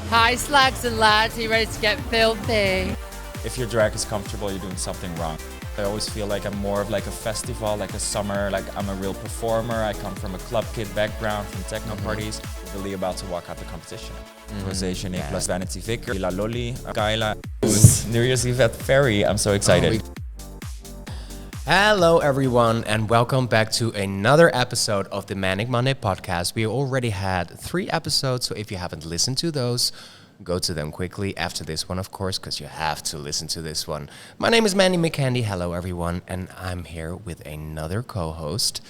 Hi, slags and lads. Are you ready to get filthy? If your drag is comfortable, you're doing something wrong. I always feel like I'm more of like a festival, like a summer, like I'm a real performer. I come from a club kid background, from techno parties. Really about to walk out the competition. Rosé plus Vanity Vicker, La Lolly, Kyla, New Year's Eve at Ferry. I'm so excited. Hello, everyone, and welcome back to another episode of the Manic Monday podcast. We already had 3 episodes, so if you haven't listened to those, go to them quickly after this one, of course, because you have to listen to this one. My name is Mandy McCandy. Hello, everyone, and I'm here with another co-host.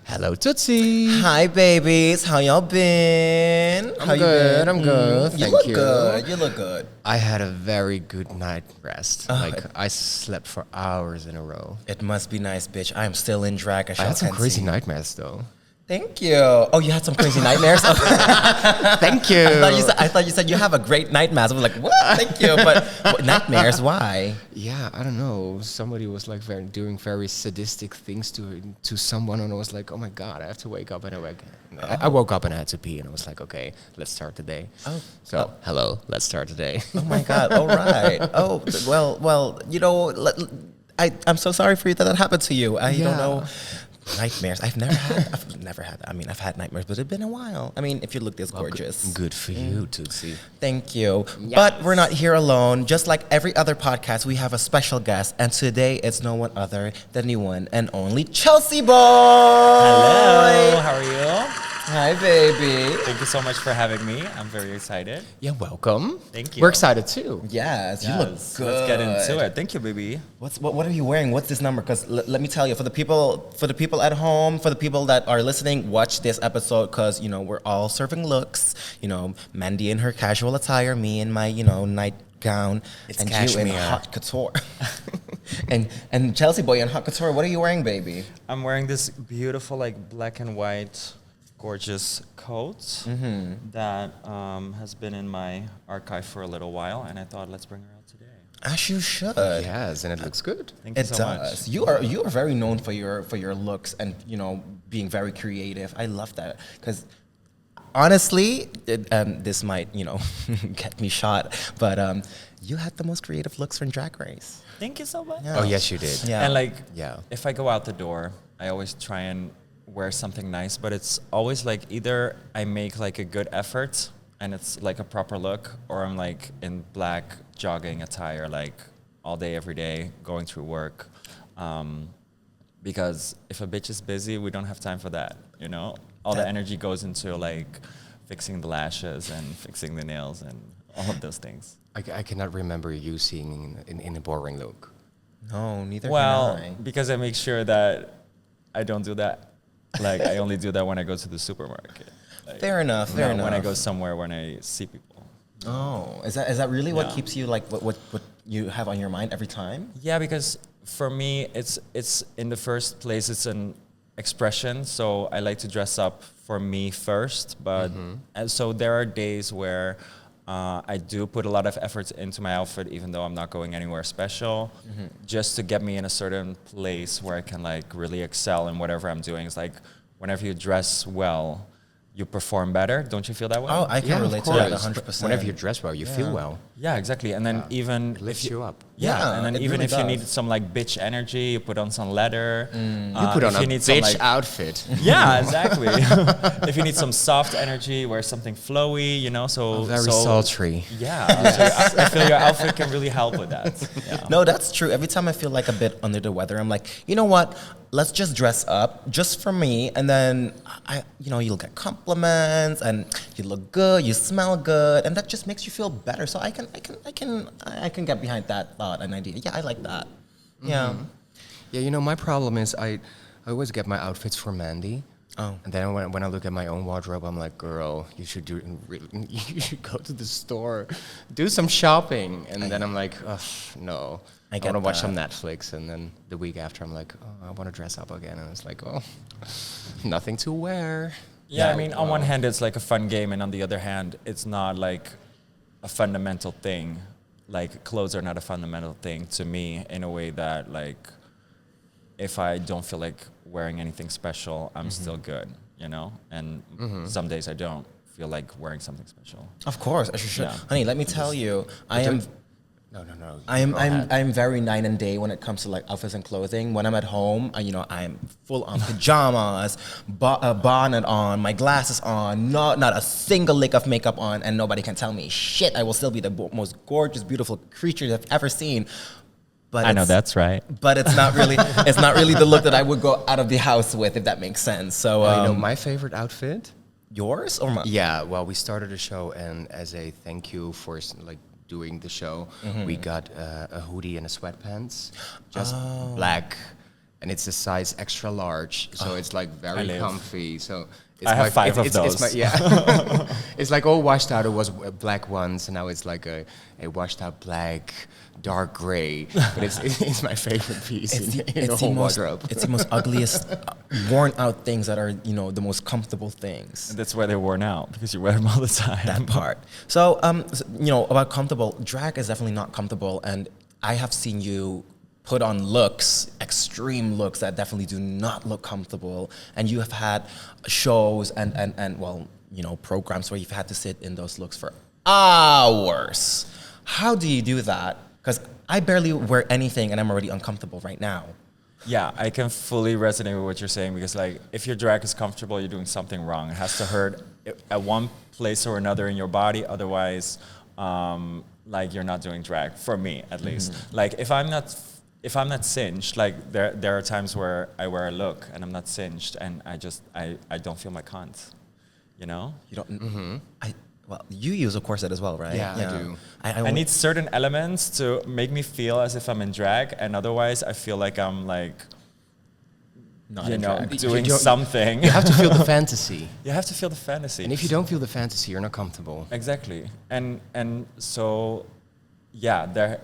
Hello, Tootsi. Hi, babies. How y'all been? I'm good. You Thank look you. good. You look good. I had a very good night rest. I slept for hours in a row. It must be nice, bitch. I am still in drag. I had some crazy nightmares, though. Thank you. Oh, you had some crazy nightmares? Thank you. I thought you said you have a great nightmares. I was like, what? Thank you. But what, nightmares? Why? Yeah, I don't know. Somebody was like doing very sadistic things to someone, and I was like, oh my god, I have to wake up. And I woke up and I had to pee, and I was like, okay, let's start the day. Hello, let's start the day. Oh my god. All right. Oh well. You know, I'm so sorry for you that happened to you. I don't know. Nightmares. I've never had. I mean, I've had nightmares, but it's been a while. I mean, if you look this gorgeous. Good for you, Tootsi. Thank you. Yes. But we're not here alone. Just like every other podcast, we have a special guest, and today it's no one other than the one and only Chelseaboy. Hello, how are you? Hi, baby. Thank you so much for having me. I'm very excited. Yeah, welcome. Thank you. We're excited too. Yes, you look Yes, good. let's get into it. Thank you, baby. What are you wearing? What's this number? Because let me tell you, for the people at home, for the people that are listening, watch this episode because we're all serving looks. Mandy in her casual attire, me in my nightgown, and you in hot couture. and Chelseaboy in hot couture. What are you wearing, baby? I'm wearing this beautiful, like black and white, gorgeous coat that has been in my archive for a little while, and I thought, let's bring her out today. As you should. Yes, and it looks good. Thank you It so does. much. You are very known for your looks and being very creative. I love that because honestly, this might get me shot, but you had the most creative looks from Drag Race. Thank you so much. Yeah. Oh, yes, you did. Yeah. And Yeah. if I go out the door, I always try and wear something nice, but it's always like either I make like a good effort and it's like a proper look, or I'm like in black jogging attire like all day, every day, going through work. Because if a bitch is busy, we don't have time for that, All the energy goes into like fixing the lashes and fixing the nails and all of those things. I cannot remember you seeing in a boring look. No, neither Well, can I. because I make sure that I don't do that. Like I only do that when I go to the supermarket. Like, Fair enough. no, when I go somewhere when I see people. Oh, is that really what Yeah. keeps you like what you have on your mind every time? Yeah, because for me, it's in the first place, it's an expression. So I like to dress up for me first. But and so there are days where I do put a lot of efforts into my outfit, even though I'm not going anywhere special, just to get me in a certain place where I can like really excel in whatever I'm doing. It's like whenever you dress well, you perform better. Don't you feel that way? Oh, I can Yeah, relate of to that course. 100%. Whenever you dress well, you feel well. Yeah, exactly. And then even It lifts you up. Yeah, and then it even really if you does. need some like bitch energy, you put on some leather. You put on if a you need some, bitch like- outfit. Yeah, exactly. If you need some soft energy, wear something flowy, So Very so, sultry. Yeah, so I feel your outfit can really help with that. Yeah. No, that's true. Every time I feel like a bit under the weather, I'm like, you know what? Let's just dress up just for me, and then you'll get compliments, and you look good, you smell good, and that just makes you feel better. So I can get behind that thought and idea. Yeah, I like that. Yeah. Yeah, my problem is I always get my outfits for Mandy. Oh. And then when I look at my own wardrobe, I'm like, girl, you should you should go to the store, do some shopping. And then I'm like, ugh, no. I I get want to watch that. some Netflix. And then the week after, I'm like, oh, I want to dress up again. And it's like, oh, nothing to wear. Yeah, I mean, on one hand, it's like a fun game, and on the other hand, it's not like a fundamental thing. Like, clothes are not a fundamental thing to me in a way that, like, if I don't feel like wearing anything special, I'm still good, And some days I don't feel like wearing something special. Of course, as you should. Yeah. Honey, let me tell you, I am. No. I'm very night and day when it comes to like outfits and clothing. When I'm at home, I'm full on pajamas, a bonnet on, my glasses on, not a single lick of makeup on, and nobody can tell me shit. I will still be the most gorgeous, beautiful creature I've ever seen. But I know that's right. But it's not really the look that I would go out of the house with, if that makes sense. So my favorite outfit. yours or mine? Yeah, well, we started a show, and as a thank you for like doing the show, we got a hoodie and a sweatpants, just black, and it's a size extra large, so it's like very comfy. So it's I have 5 of those. It's like all washed out. It was black ones, and now it's like a washed out black, dark gray. But it's my favorite piece in the whole wardrobe. It's the most ugliest, worn out things that are the most comfortable things. And that's why they're worn out, because you wear them all the time. That part. So about comfortable, drag is definitely not comfortable, and I have seen you put on looks, extreme looks that definitely do not look comfortable, and you have had shows and programs where you've had to sit in those looks for hours. How do you do that? Because I barely wear anything and I'm already uncomfortable right now. Yeah, I can fully resonate with what you're saying, because like if your drag is comfortable, you're doing something wrong. It has to hurt at one place or another in your body, otherwise like you're not doing drag, for me at least. Like if I'm not singed, like there are times where I wear a look and I'm not singed and I don't feel my cunt, You don't. Well, you use a corset as well, right? Yeah, I do. I need certain elements to make me feel as if I'm in drag, and otherwise I feel like I'm like, Not in drag. doing something. You have to feel the fantasy. You have to feel the fantasy. And if you don't feel the fantasy, you're not comfortable. Exactly. And so, yeah,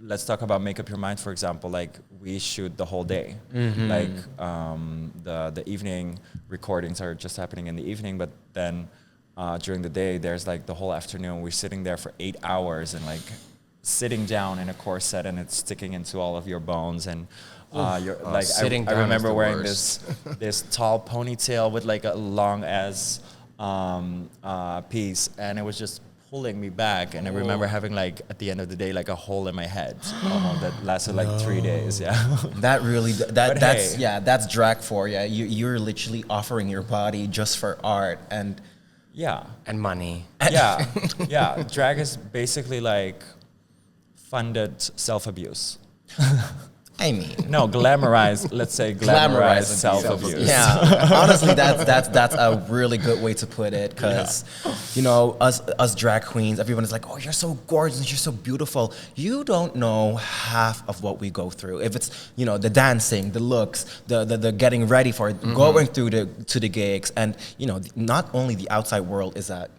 let's talk about Make Up Your Mind, for example. Like, we shoot the whole day. Like, the evening recordings are just happening in the evening, but then during the day, there's like the whole afternoon. We're sitting there for 8 hours and like sitting down in a corset, and it's sticking into all of your bones. And you're like, I remember wearing this tall ponytail with like a long ass piece, and it was just pulling me back. And I remember having like at the end of the day like a hole in my head that lasted like 3 days. Yeah. That really that's drag for you. You're literally offering your body just for art and And money. Yeah. Drag is basically like funded self-abuse. I mean, No, glamorized. Let's say glamorized self-abuse. Yeah, honestly, that's a really good way to put it. Because us drag queens, everyone is like, "Oh, you're so gorgeous, you're so beautiful." You don't know half of what we go through. If it's the dancing, the looks, the getting ready for it, going through to the gigs, and not only the outside world is a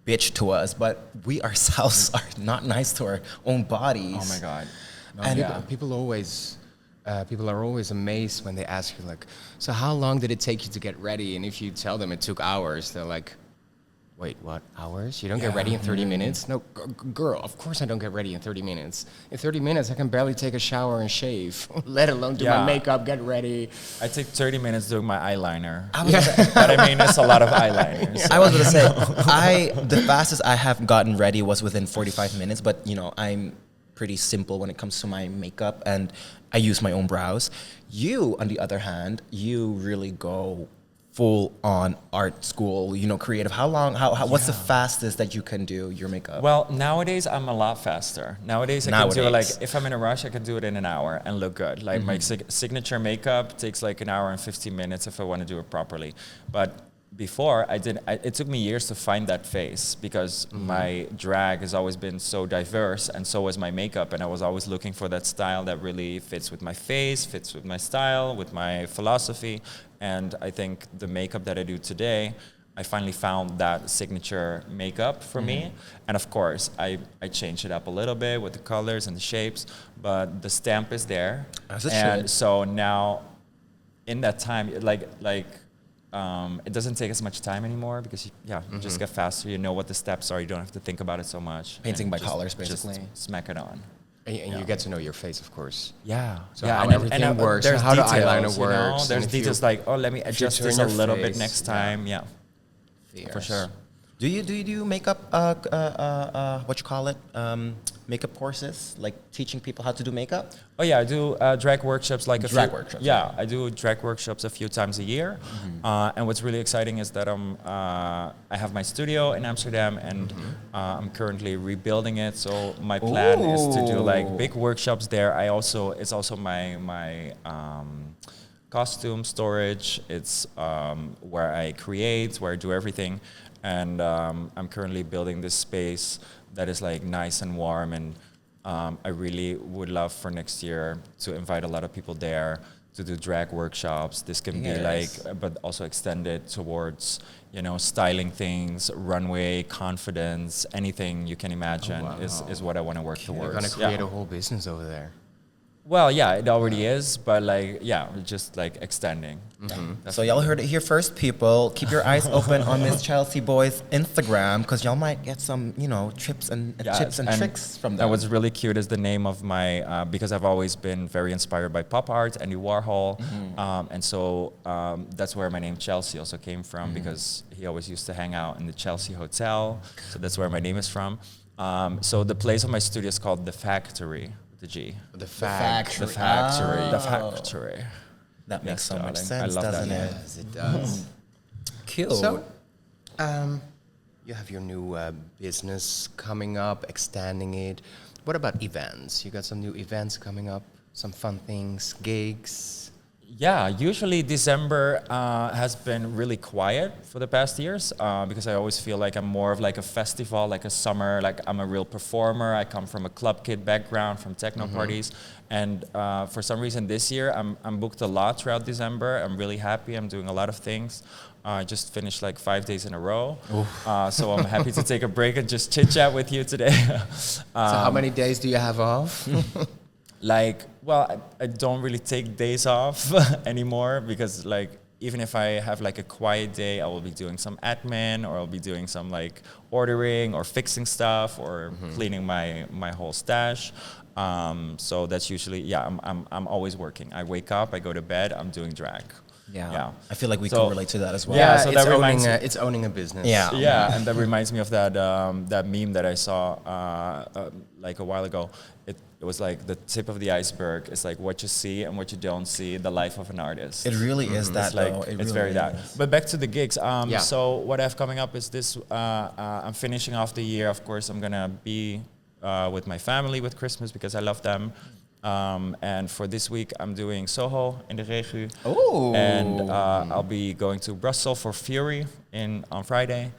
bitch to us, but we ourselves are not nice to our own bodies. Oh my God. And people are always amazed when they ask you, like, so how long did it take you to get ready? And if you tell them it took hours, they're like, wait, what, hours? You don't get ready in 30 minutes? No, girl, of course I don't get ready in 30 minutes. In 30 minutes, I can barely take a shower and shave, let alone do my makeup, get ready. I take 30 minutes doing my eyeliner. But I mean, it's a lot of eyeliners. So. I was going to say, the fastest I have gotten ready was within 45 minutes, but I'm pretty simple when it comes to my makeup, and I use my own brows. You, on the other hand, you really go full on art school, creative. How long, what's the fastest that you can do your makeup? Well, nowadays I'm a lot faster. Nowadays I can do it like, if I'm in a rush, I can do it in an hour and look good. Like my signature makeup takes like an hour and 15 minutes if I want to do it properly. But before it took me years to find that face, because my drag has always been so diverse, and so was my makeup, and I was always looking for that style that really fits with my face, fits with my style, with my philosophy. And I think the makeup that I do today, I finally found that signature makeup for me. And of course, I changed it up a little bit with the colors and the shapes, but the stamp is there. As it and should. So now, in that time, it doesn't take as much time anymore, because you just get faster. You know what the steps are. You don't have to think about it so much. Painting by colors, basically. Just smack it on. And you get to know your face, of course. Yeah. So how everything works, there's how the details, eyeliner works. There's details like, let me adjust this a little bit next time. Yeah. Fierce. For sure. Do you do makeup? What you call it? Makeup courses, like teaching people how to do makeup. Oh yeah, I do drag workshops Drag workshops, Yeah, I do drag workshops a few times a year. And what's really exciting is that I have my studio in Amsterdam, and I'm currently rebuilding it. So my plan is to do like big workshops there. It's also my costume storage. It's where I create, where I do everything, and I'm currently building this space that is like nice and warm, and I really would love for next year to invite a lot of people there to do drag workshops. This can be like, but also extended towards, styling things, runway, confidence, anything you can imagine is what I want to work towards. You're gonna create a whole business over there. Well, yeah, it already is, but just like extending. So y'all heard it here first, people. Keep your eyes open on Miss Chelseaboy's Instagram, because y'all might get some, tips and tips and tricks from them. And what's really cute is the name of my, because I've always been very inspired by pop art, Andy Warhol, and so that's where my name Chelsea also came from, because he always used to hang out in the Chelsea Hotel, so that's where my name is from. So the place of my studio is called The Factory. The G. The factory. The factory. The factory. That makes so much darling. sense, I love doesn't that. it? Yes, it does. Cute. So, you have your new business coming up, extending it. What about events? You got some new events coming up, some fun things, gigs? Yeah, usually December has been really quiet for the past years because I always feel like I'm more of like a festival, like a summer, like I'm a real performer. I come from a club kid background, from techno parties. And for some reason this year, I'm booked a lot throughout December. I'm really happy. I'm doing a lot of things. I just finished like 5 days in a row. So I'm happy to take a break and just chit chat with you today. So how many days do you have off? I don't really take days off anymore, because like even if I have like a quiet day, I will be doing some admin, or I'll be doing some like ordering or fixing stuff, or cleaning my whole stash. So that's usually I'm always working. I wake up, I go to bed, I'm doing drag. Yeah. I feel like we can relate to that as well. Yeah, Yeah, so it's that reminds it's owning a business. Yeah, and that reminds me of that that meme that I saw like a while ago. It was like the tip of the iceberg. It's like what you see and what you don't see, the life of an artist. It really is that, It's like though. it's really very that. is. But back to the gigs. So what I have coming up is this. I'm finishing off the year. Of course, I'm gonna be with my family with Christmas, because I love them. And for this week, I'm doing Soho in the Regu. Oh. And I'll be going to Brussels for Fury on Friday.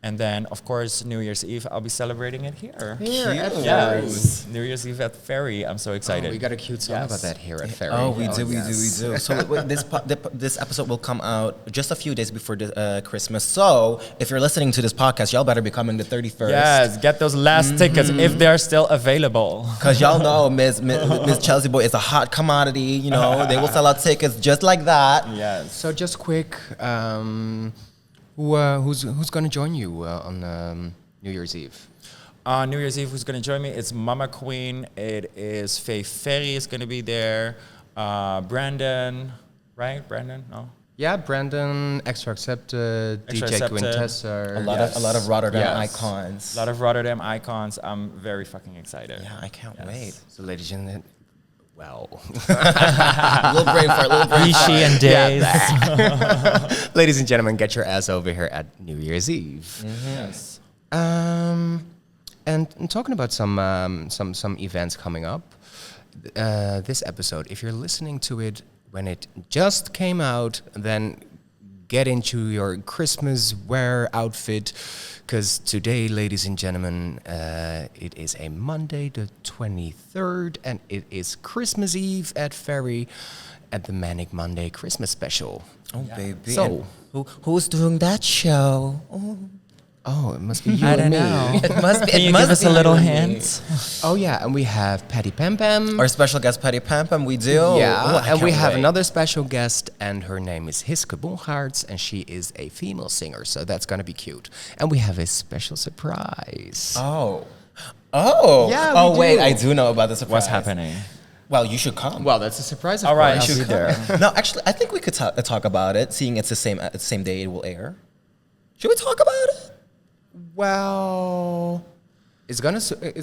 And then, of course, New Year's Eve, I'll be celebrating it here. Yes, New Year's Eve at Ferry. I'm so excited. We got a cute song about that here at Ferry. Oh, we do. So this episode will come out just a few days before Christmas. So if you're listening to this podcast, y'all better be coming the 31st. Yes, get those last tickets if they're still available. Because y'all know Miss Chelseaboy is a hot commodity. They will sell out tickets just like that. Yes. So just quick, who's going to join you on New Year's Eve? New Year's Eve, who's going to join me? It's Mama Queen. It is Faye Ferry is going to be there. Brandon, right? Brandon? No. Yeah, Brandon, Extra Accepted, Extra DJ Accepted. Quintessa. A lot of Rotterdam Yes. icons. A lot of Rotterdam icons. I'm very fucking excited. Yeah, I can't wait. So, ladies and gentlemen, Little brain fart. Rishi and Days. ladies and gentlemen, get your ass over here at New Year's Eve. Yes. And talking about some events coming up, this episode, if you're listening to it when it just came out, then get into your Christmas wear outfit, because today, ladies and gentlemen, it is a Monday the 23rd, and it is Christmas Eve at Ferry at the Manic Monday Christmas special. Oh, baby. So, who's doing that show? oh, it must be you I and don't me. know. It must be. Can you give us a little hint? Oh yeah, and we have Patty Pam Pam. Our special guest, Patty Pam Pam, we do. Yeah, Oh, I and we can't have wait. another special guest, and her name is Hiske Bongaerts, and she is a female singer, so that's gonna be cute. And we have a special surprise. Oh. Yeah, Oh, we wait, do. I do know about the surprise. What's happening? Well, you should come. Well, that's a surprise. Of All right, course. I'll be there. No, actually, I think we could talk about it, seeing it's the same day it will air. Should we talk about it? Well, It's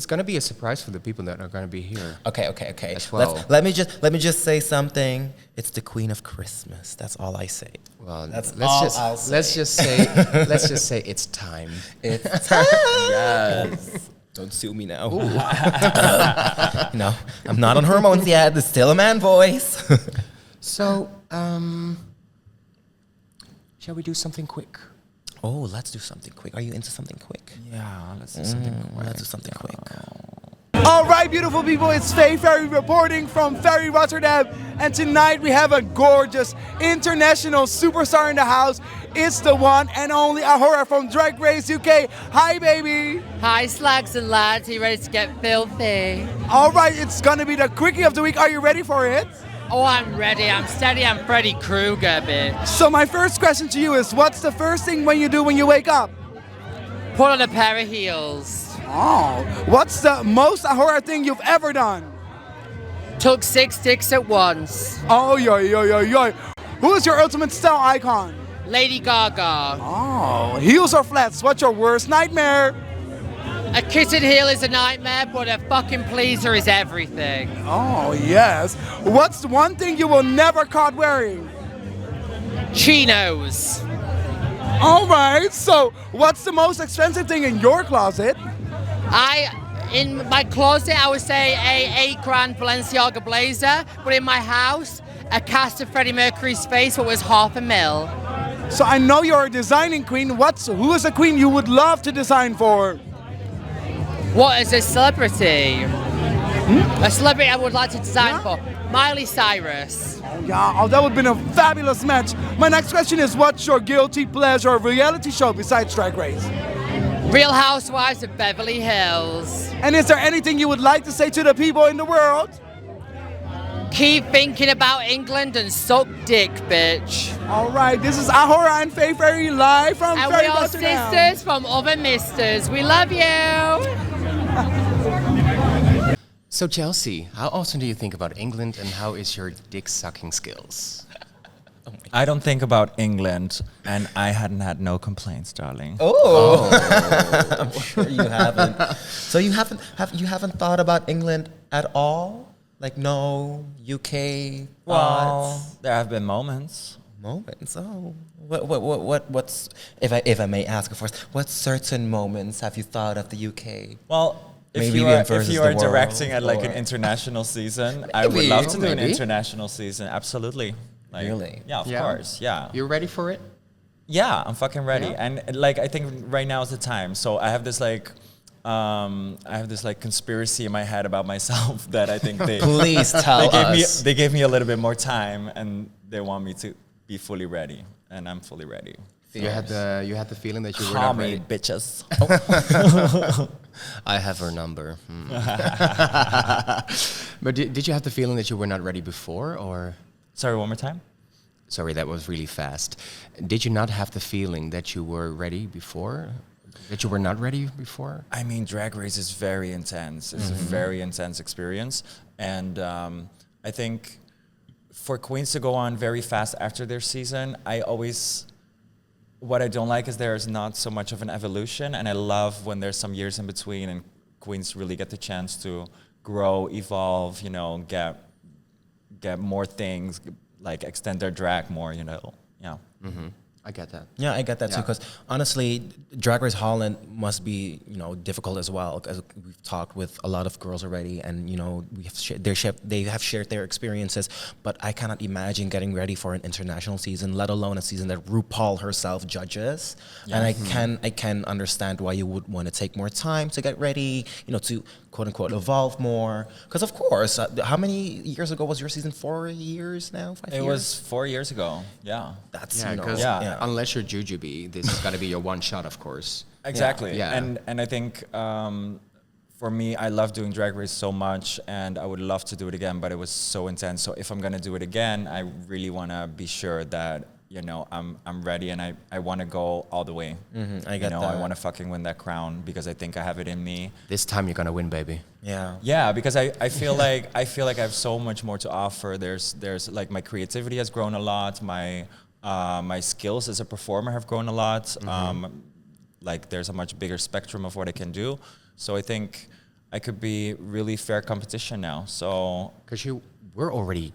gonna be a surprise for the people that are gonna be here. okay. As well. Let me just say something. It's the Queen of Christmas. That's all I say. Well, That's let's all just I'll say. let's just say it's time. It's time. Yes. Don't sue me now. No, I'm not on hormones yet. There's still a man voice. So, shall we do something quick? Oh, let's do something quick. Are you into something quick? Yeah, let's do something quick. Let's do something quick. All right, beautiful people, it's Faye Ferry reporting from Ferry, Rotterdam. And tonight we have a gorgeous international superstar in the house. It's the one and only Ahura from Drag Race UK. Hi, baby. Hi, slags and lads. Are you ready to get filthy? All right, it's gonna be the Quickie of the week. Are you ready for it? Oh, I'm ready. I'm steady. I'm Freddy Krueger, bitch. So my first question to you is, what's the first thing when you do when you wake up? Put on a pair of heels. Oh, what's the most Ahura thing you've ever done? Took 6 dicks at once. Oh, yo. Who is your ultimate style icon? Lady Gaga. Oh, heels or flats? What's your worst nightmare? A kitted heel is a nightmare, but a fucking pleaser is everything. Oh, yes. What's the one thing you will never caught wearing? Chinos. All right, so what's the most expensive thing in your closet? In my closet, I would say a $8,000 Balenciaga blazer, but in my house, a cast of Freddie Mercury's face, what was $500,000. So I know you're a designing queen. Who is a queen you would love to design for? What is a celebrity? A celebrity I would like to design for? Miley Cyrus. Yeah, that would have been a fabulous match. My next question is, what's your guilty pleasure reality show besides Drag Race? Real Housewives of Beverly Hills. And is there anything you would like to say to the people in the world? Keep thinking about England and suck dick, bitch. All right, this is Ahura and Faye Ferry live from And Ferry, we are Rotterdam. sisters from other misters. We love you. So, Chelsea, how often do you think about England, and how is your dick-sucking skills? I don't think about England, and I hadn't had no complaints, darling. Oh, I'm sure you haven't. So you haven't thought about England at all? Like no UK Well, thoughts? there have been moments. Moments. Oh, what's if I may ask, of course, what certain moments have you thought of the UK? Well, if Maybe you even are, versus if you the are directing world, at like an or- international season, I would love to do an Maybe. international season. Absolutely. Like, Really? Yeah, of course. Yeah. You're ready for it? Yeah, I'm fucking ready. Yeah? And like I think right now is the time. So I have this like conspiracy in my head about myself that I think they Please tell us. they gave me a little bit more time and they want me to be fully ready, and I'm fully ready. You had the feeling that you were Call not me ready. bitches. I have her number. But did you have the feeling that you were not ready before, or? Sorry, one more time. Sorry, that was really fast. Did you not have the feeling that you were ready before? That you were not ready before? I mean, Drag Race is very intense. It's a very intense experience. And I think for queens to go on very fast after their season, what I don't like is there's not so much of an evolution. And I love when there's some years in between and queens really get the chance to grow, evolve, get more things, like extend their drag more, Yeah. Mm-hmm. I get that. Yeah, I get that too. Yeah. Because honestly, Drag Race Holland must be difficult as well. Because we've talked with a lot of girls already, and they have shared their experiences. But I cannot imagine getting ready for an international season, let alone a season that RuPaul herself judges. And I can understand why you would want to take more time to get ready. To quote unquote evolve more. Because of course, how many years ago was your season? 4 years now? 5 years? It was 4 years ago. Yeah. That's Yeah, because Yeah. unless you're Jujubee, this has got to be your one shot, of course. Exactly. Yeah. And I think for me, I love doing Drag Race so much, and I would love to do it again, but it was so intense. So if I'm gonna do it again, I really wanna be sure that I'm ready, and I want to go all the way. I get that. I want to fucking win that crown because I think I have it in me. This time you're gonna win, baby. Yeah. Yeah, because I feel like I have so much more to offer. There's like my creativity has grown a lot. My skills as a performer have grown a lot. like there's a much bigger spectrum of what I can do. So I think I could be really fair competition now. So Because you were already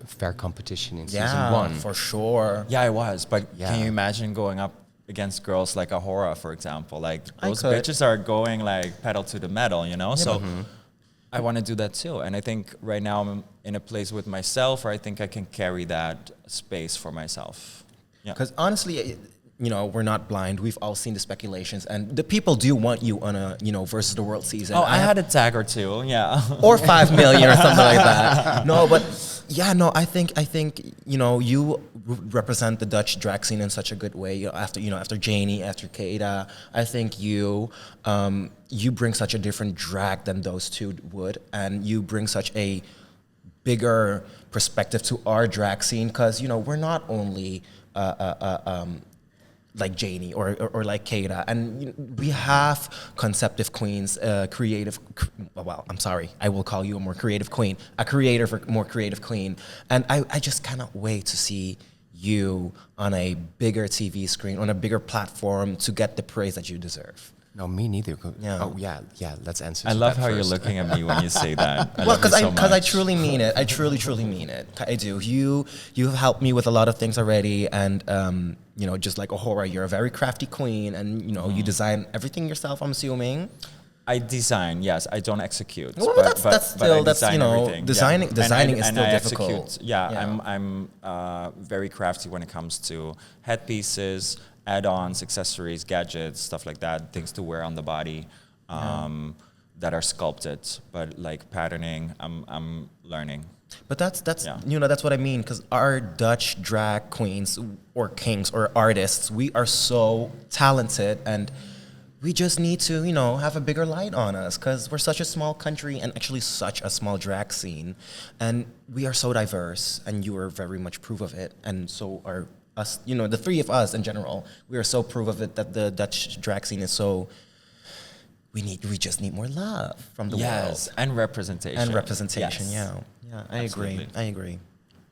fair competition in season Yeah, 1. for sure. yeah, I was. But Yeah. can you imagine going up against girls like Ahura, for example? Like I those could. bitches are going like pedal to the metal, you know? So I want to do that too. And I think right now I'm in a place with myself where I think I can carry that space for myself. Yeah. Because honestly, you know, we're not blind. We've all seen the speculations, and the people do want you on a, you know, versus the world season. Oh, I had a tag or two, yeah. or 5 million or something like that. No, but yeah, no, I think you know, you represent the Dutch drag scene in such a good way. After Janie, after Keita, I think you bring such a different drag than those two would, and you bring such a bigger perspective to our drag scene, because you know we're not only like Janie or like Keita, and you know, we have conceptive queens, well, I'm sorry, I will call you a more creative queen, a creator for more creative queen, and I just cannot wait to see you on a bigger TV screen, on a bigger platform, to get the praise that you deserve. No, me neither. Yeah. Oh, yeah. Let's answer. I to love that how you're first. looking at me when you say that. I Well, love you so because I much. truly mean it. I truly mean it. I do. You have helped me with a lot of things already, and you know, just like Ahura, you're a very crafty queen, and you know, you design everything yourself, I'm assuming. I design, yes. I don't execute. Well, but, that's but I still, that's, design you know, everything. designing is And still I difficult. execute. Yeah, Yeah. I'm very crafty when it comes to headpieces, add-ons, accessories, gadgets, stuff like that, things to wear on the body that are sculpted. But like patterning, I'm learning. But that's Yeah. you know, that's what I mean, because our Dutch drag queens or kings or artists, we are so talented, and we just need to, you know, have a bigger light on us, because we're such a small country and actually such a small drag scene, and we are so diverse, and you are very much proof of it, and so are us, you know, the three of us in general. We are so proof of it that the Dutch drag scene is so. We just need more love from the Yes, world and representation. and representation. Yes. Yeah, I Absolutely. agree. I agree.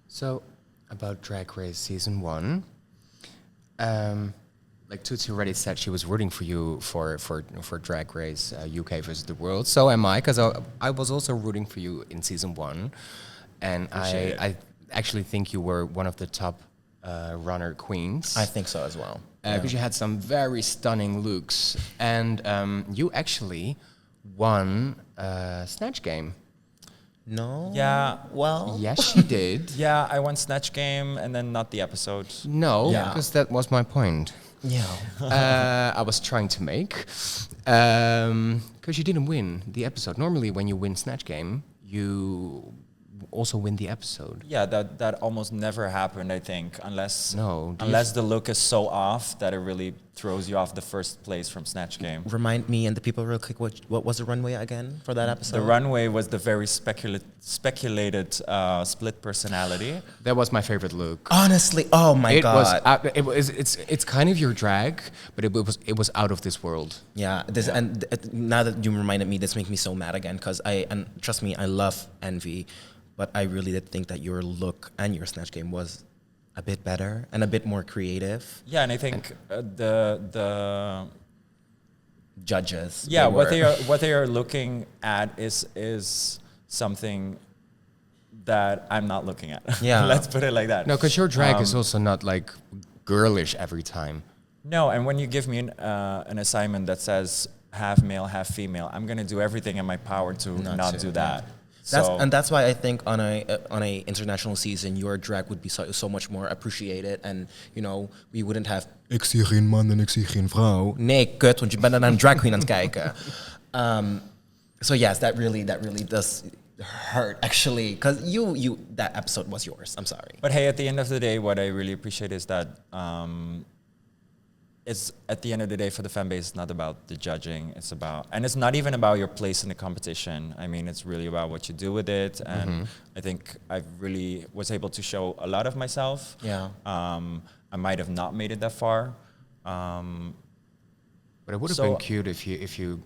So, about Drag Race season 1, like Tootsi already said, she was rooting for you for Drag Race UK versus the world. So am I, because I was also rooting for you in season 1, and Appreciate I actually think you were one of the top runner queens. I think so as well. Because you had some very stunning looks, and you actually won Snatch Game. No. Yeah. Well. Yes, she did. Yeah, I won Snatch Game and then not the episode. No, Yeah. because that was my point. Yeah. I was trying to make, because you didn't win the episode. Normally, when you win Snatch Game, you also win the episode. Yeah, that almost never happened, I think, unless No, do you unless the look is so off that it really throws you off the first place from Snatch Game. Remind me and the people real quick. What was the runway again for that episode? The runway was the very speculated split personality. That was my favorite look. Honestly, oh my god. It's kind of your drag, but it was out of this world. Yeah. This and now that you reminded me, this makes me so mad again, because and trust me, I love Envy, but I really did think that your look and your Snatch Game was a bit better and a bit more creative. Yeah, and I think the Judges. yeah they were. what they are looking at is something that I'm not looking at. Yeah. Let's put it like that. No, because your drag is also not like girlish every time. No, and when you give me an assignment that says half male, half female, I'm gonna do everything in my power to not to, do that. That's why I think on a international season, your drag would be so much more appreciated, and you know, we wouldn't have ik zie geen man en ik zie geen vrouw. Nee, kut, want je bent naar een drag queen aan het kijken. So yes, that really does hurt actually, because you that episode was yours. I'm sorry. But hey, at the end of the day, what I really appreciate is that it's at the end of the day for the fan base, it's not about the judging. And it's not even about your place in the competition. I mean, it's really about what you do with it. And I think I really was able to show a lot of myself. Yeah. I might have not made it that far. But it would have been cute if you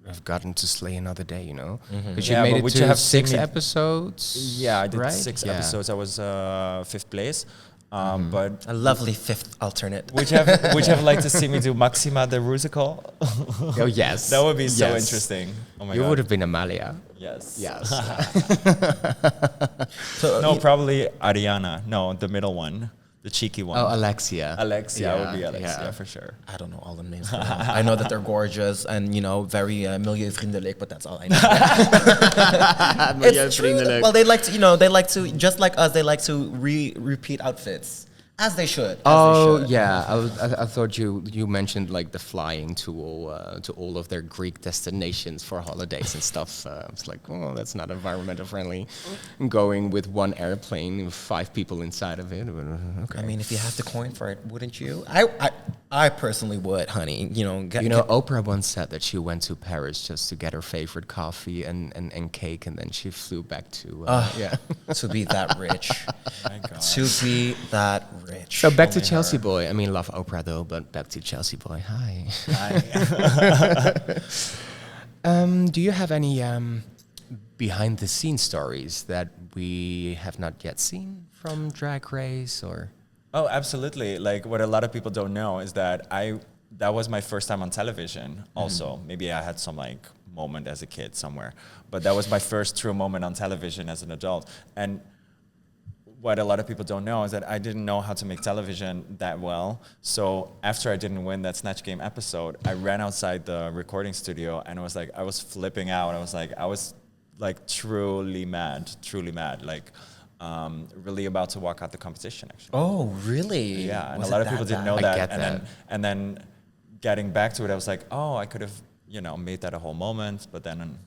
have gotten to slay another day, you know? Because Yeah, you made but it would to you have 6 seen me- episodes. Yeah, I did right? 6 Yeah. episodes. I was 5th place. But A lovely fifth alternate. would you have liked to see me do Maxima the Rusical? Oh, yes. That would be so Yes. interesting. Oh my You god. would have been Amalia. Yes. Yes. So, No, probably Ariana. No, the middle one, the cheeky one. Oh, Alexia. Alexia would be Yeah, Alexia yeah. for sure. I don't know all the names. I know that they're gorgeous and very milieuvriendelijk, but that's all I know. It's true. Well, they like to just like us. They like to repeat outfits as they should. Oh yeah, I thought you mentioned like the flying to all of their Greek destinations for holidays and stuff. It's like, oh, that's not environmental friendly. Going with one airplane with 5 people inside of it. Okay. I mean, if you have to coin for it, wouldn't you? I personally would, honey. Oprah once said that she went to Paris just to get her favorite coffee and cake, and then she flew back to to be that rich. My God. To be that rich. So back to Only Chelsea her. Boy. I mean, love Oprah though, but back to Chelsea Boy. Hi. Do you have any behind the scenes stories that we have not yet seen from Drag Race or? Oh, absolutely. Like what a lot of people don't know is that that was my first time on television also. Maybe I had some like moment as a kid somewhere, but that was my first true moment on television as an adult. And what a lot of people don't know is that I didn't know how to make television that well. So after I didn't win that Snatch Game episode, I ran outside the recording studio and I was flipping out. I was like truly mad, like really about to walk out the competition actually. Oh, really? Yeah, and Was a lot it of people didn't bad? know I that. get and that. then getting back to it, I was like, oh, I could have, made that a whole moment, but then,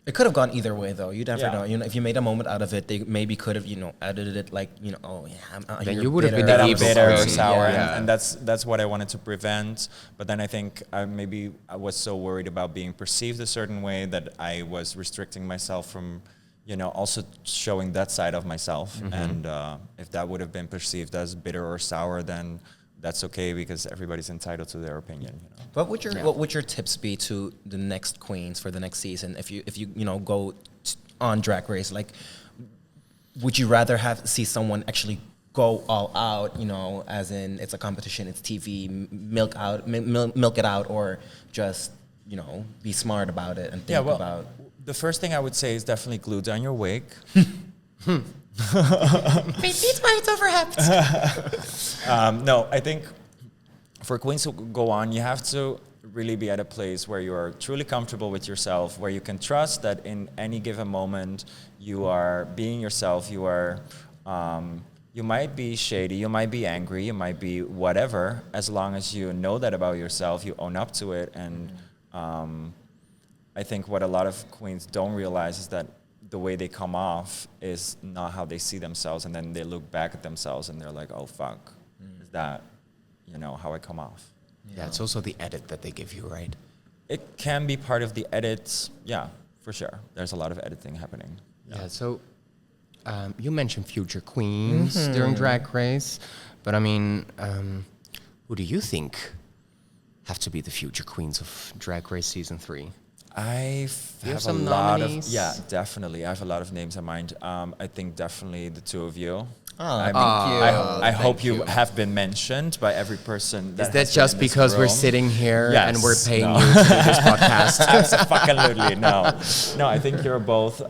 It could have gone either way, though. You never Yeah. know. If you made a moment out of it, they maybe could have, edited it like, oh yeah, I'm out Then here you would have been bitter. the that I'm evil bitter or person. sour, Yeah. and that's what I wanted to prevent. But then I think I was so worried about being perceived a certain way that I was restricting myself from, also showing that side of myself. And if that would have been perceived as bitter or sour, then that's okay because everybody's entitled to their opinion. What would your tips be to the next queens for the next season if you go on Drag Race? Like, would you rather see someone actually go all out, as in it's a competition, it's TV, milk it out, or just be smart about it and think about. The first thing I would say is definitely glue down your wig. No, I think for queens to go on, you have to really be at a place where you are truly comfortable with yourself, where you can trust that in any given moment you are being yourself. You are, you might be shady, you might be angry, you might be whatever. As long as you know that about yourself, you own up to it. And I think what a lot of queens don't realize is that the way they come off is not how they see themselves, and then they look back at themselves and they're like, oh fuck, is that how I come off? Yeah, it's also the edit that they give you, right? It can be part of the edits, yeah, for sure. There's a lot of editing happening. Yeah. So you mentioned future queens during Drag Race, but I mean, who do you think have to be the future queens of Drag Race season 3? I have have a some lot nominees? of, yeah, definitely. I have a lot of names in mind. I think definitely the two of you. Oh, I hope you have been mentioned by every person. Is has that been just in this because we're room. sitting here Yes, and we're paying no. you to do this podcast? Absolutely, no. I think you're both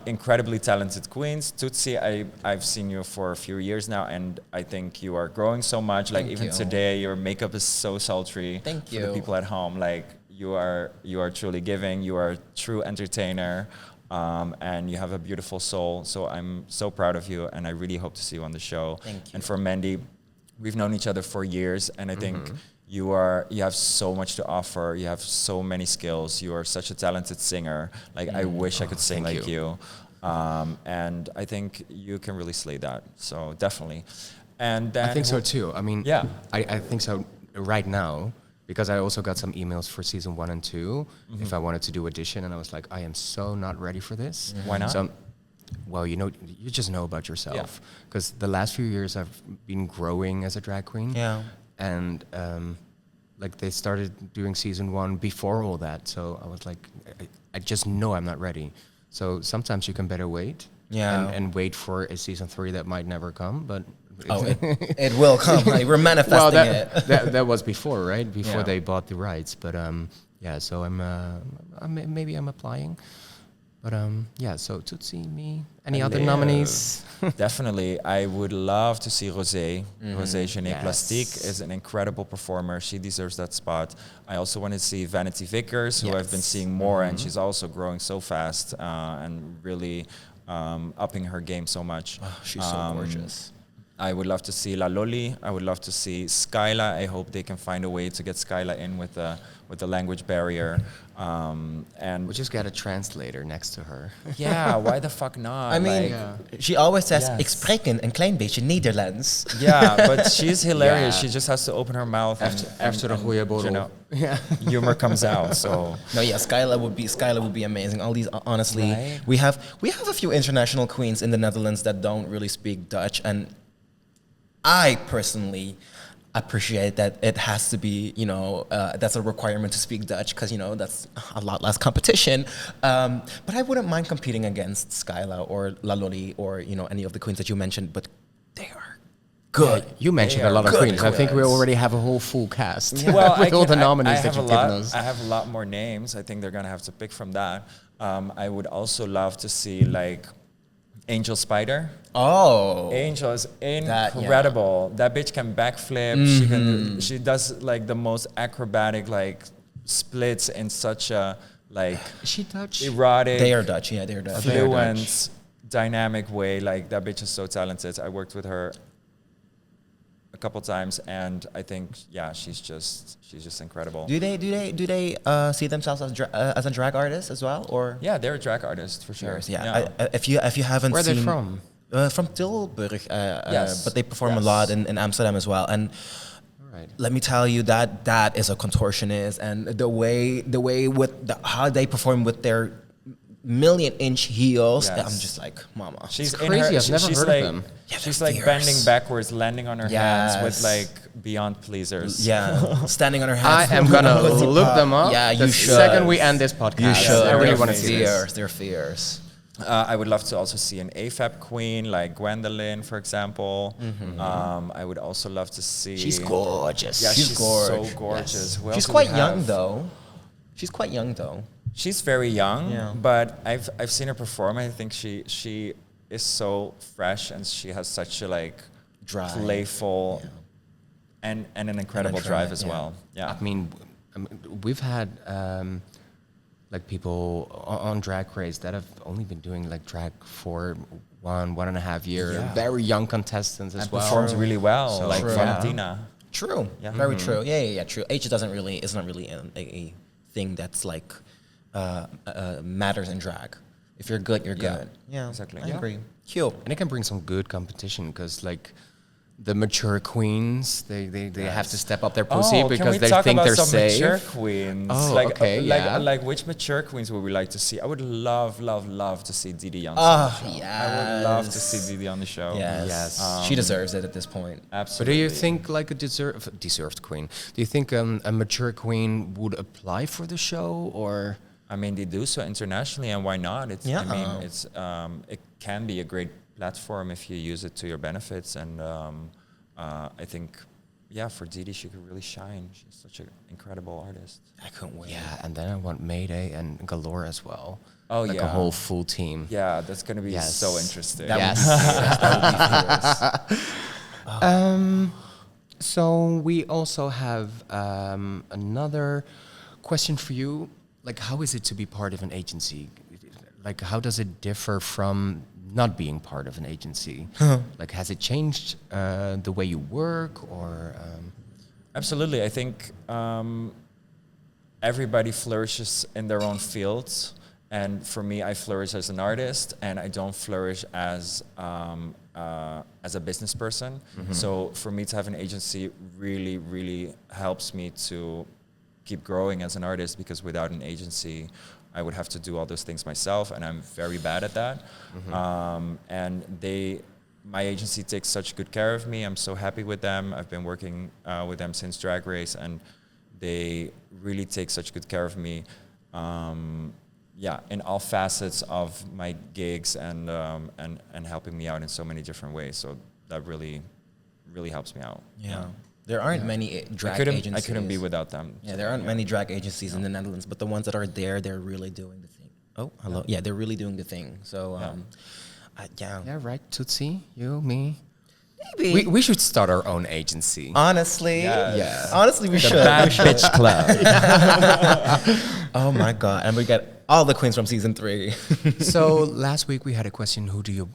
incredibly talented queens. Tootsi, I've seen you for a few years now, and I think you are growing so much. Like Thank even you. today, your makeup is so sultry. Thank For you. the people at home, like you are truly giving. You are a true entertainer. And you have a beautiful soul, so I'm so proud of you, and I really hope to see you on the show. Thank you. And for Mandy, we've known each other for years, and I think you have so much to offer. You have so many skills. You are such a talented singer. Like I wish I could sing thank like you. And I think you can really slay that. So definitely. And then I think so too. I mean, Yeah. I think so right now, because I also got some emails for season 1 and 2 if I wanted to do audition, and I was like, I am so not ready for this. Why not? So, well, you just know about yourself. Because the last few years I've been growing as a drag queen. Yeah. And like they started doing season 1 before all that, so I was like, I just know I'm not ready. So sometimes you can better wait. Yeah. And wait for a season 3 that might never come, but Oh, it will come. Like, we're manifesting that was before, right? Before Yeah. they bought the rights. But yeah, so maybe I'm applying. But yeah, so Tootsi, me, any other nominees? Definitely. I would love to see Rosé. Rosé Genet Yes. Plastique is an incredible performer. She deserves that spot. I also want to see Vanity Vickers, who I've been seeing more, and she's also growing so fast and really upping her game so much. She's so gorgeous. I would love to see La Loli. I would love to see Skyla. I hope they can find a way to get Skyla in with the language barrier. And We just got a translator next to her. yeah, why the fuck not? I mean, Like, she always says, Yes. ik spreek een klein beetje Nederlands. yeah, but she's hilarious. Yeah. She just has to open her mouth After the goeie borrel. you know, humor comes out. So No, yeah, Skyla would be amazing. All these, honestly, Right. we have a few international queens in the Netherlands that don't really speak Dutch, and I personally appreciate that it has to be, that's a requirement to speak Dutch because, that's a lot less competition. But I wouldn't mind competing against Skyla or La Loli or, any of the queens that you mentioned, but they are good. You mentioned They a lot are of good queens. I think we queens. already have a whole full cast well, with all the I nominees that have you've a given lot. us. I have a lot more names. I think they're gonna have to pick from that. I would also love to see like Angel Spider. Oh. Angel is That, yeah. incredible. That bitch can backflip. She does like the most acrobatic like splits in such a like Is she Dutch? erotic, They are Dutch, yeah, they're Dutch. They are fluent, dynamic way. Like that bitch is so talented. I worked with her a couple times, and I think she's just incredible. Do they see themselves as a drag artist as well, or? Yeah, they're a drag artist for sure. Yeah. If you haven't Where are seen, they from? From Tilburg, Yes. but they perform a Yes. lot in Amsterdam as well. And Right. let me tell you that is a contortionist, and the way with how they perform with their million-inch heels, Yes. I'm just like, mama. She's It's crazy, I've never she's heard of like, them. Yeah, she's they're like fierce. bending backwards, landing on her hands with Yes. like beyond pleasers. Yeah, standing on her I hands. am gonna look them up. Yeah, the you should. second we end this podcast. You should. I really They're want to see this. fierce. They're fierce. I would love to also see an AFAB queen like Gwendolyn, for example. I would also love to see. She's gorgeous. Yeah, she's gorgeous. so gorgeous. Who else She's do we quite young have? though. She's quite young though. She's very young, Yeah. but I've seen her perform. I think she is so fresh, and she has such a like Drive. playful and an incredible drive as yeah. well. Yeah. I mean, we've had like people on Drag Race that have only been doing like drag for 1.5 years. Yeah. Very young contestants as and well. performs really well, So like true. Valentina. True. Yeah. Very true. Yeah. True. Age is not really a thing that's like matters in drag. If you're good, you're Yeah. good. Yeah. Exactly. I Yeah. agree. Cute. And it can bring some good competition because like the mature queens, they have to step up their pussy Can because we they talk think about they're some safe. mature queens? Oh, like, okay, yeah. like which mature queens would we like to see? I would love to see Didi on the Ah, show. yes. I would love to see Didi on the show. Yes. Yes. She deserves it at this point. But Absolutely. do you think like a deserved queen? Do you think a mature queen would apply for the show or? I mean, they do so internationally, and why not? It's, Yeah. I mean, it's it can be a great platform if you use it to your benefits, and I think, for Didi, she could really shine. She's such an incredible artist. I couldn't wait. Yeah, and then I want Mayday and Galore as well. Oh, like a yeah. whole full team. Yeah, that's gonna be Yes. so interesting. That Yes. would be fierce. So we also have another question for you. Like, how is it to be part of an agency? Like, how does it differ from not being part of an agency? Like, has it changed the way you work or? Absolutely. I think everybody flourishes in their own fields. And for me, I flourish as an artist, and I don't flourish as a business person. So for me to have an agency really, really helps me to keep growing as an artist, because without an agency, I would have to do all those things myself, and I'm very bad at that. And my agency takes such good care of me. I'm so happy with them. I've been working with them since Drag Race, and they really take such good care of me. In all facets of my gigs, and helping me out in so many different ways. So that really really helps me out. Yeah. There aren't many drag I agencies. couldn't be without them. Yeah, there aren't many drag agencies in the Netherlands, but the ones that are there, they're really doing the thing. Oh, hello. Yeah, they're really doing the thing. So, yeah. Yeah, right. Tootsie, you, me. Maybe. We should start our own agency. Honestly, Yes. honestly, we should. Bad Bitch Club. Oh my god! And we get all the queens from season 3. So last week we had a question: who do you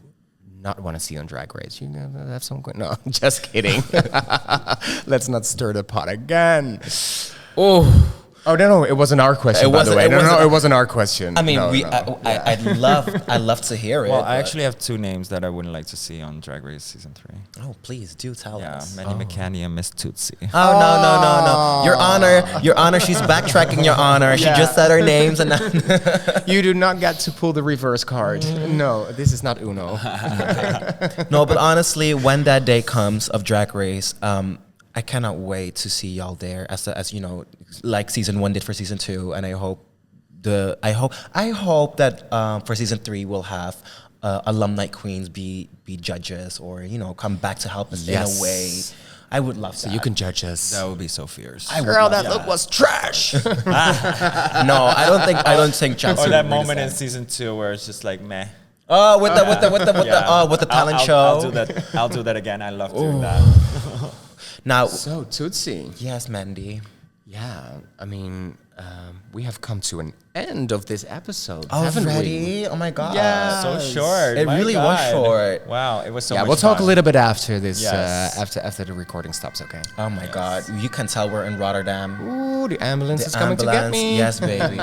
not want to see on Drag Race? You have some? No, just kidding. Let's not stir the pot again. Oh no, it wasn't our question. By the way, it wasn't our question. I mean, No, no. I'd love to hear it. Well, I but- actually have 2 names that I wouldn't like to see on Drag Race season 3. Oh, please do tell Yeah, us. Mandy McCandy and Miss Tootsi. Oh no! Your Honor, she's backtracking. Your Honor, she just said her names and. You do not get to pull the reverse card. No, this is not Uno. No, but honestly, when that day comes of Drag Race, I cannot wait to see y'all there, as you know, like season 1 did for season 2, and I hope that for season 3 we'll have alumni queens be judges, or come back to help us in a way. I would love So that. you can judge us. That would be so fierce. Girl, that look was trash. No, I don't think Chelsea Or would that bring moment in us season 2 where it's just like meh. Oh, with the talent show. I'll do that again. I love doing that. Now, So Tootsie. yes, Mandy. Yeah, I mean, we have come to an end of this episode, haven't we? Already? Oh my god. Yeah. So short. It my really was God. short. Wow, it was so Yeah, much we'll talk a fun. little bit after this, Yes. after the recording stops, okay? Oh my god. You can tell we're in Rotterdam. Ooh, the ambulance The is coming to get ambulance. me. Yes, baby.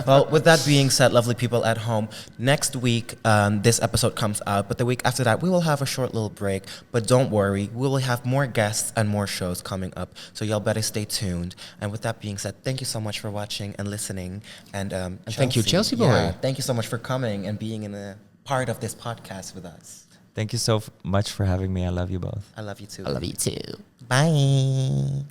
Well, with that being said, lovely people at home, next week this episode comes out, but the week after that we will have a short little break. But don't worry, we will have more guests and more shows coming up, so y'all better stay tuned. And with that being said, thank you so much for watching and listening. And thank you, Chelseaboy. Yeah, thank you so much for coming and being in a part of this podcast with us. Thank you so much for having me. I love you both. I love you too. I love you too. Bye.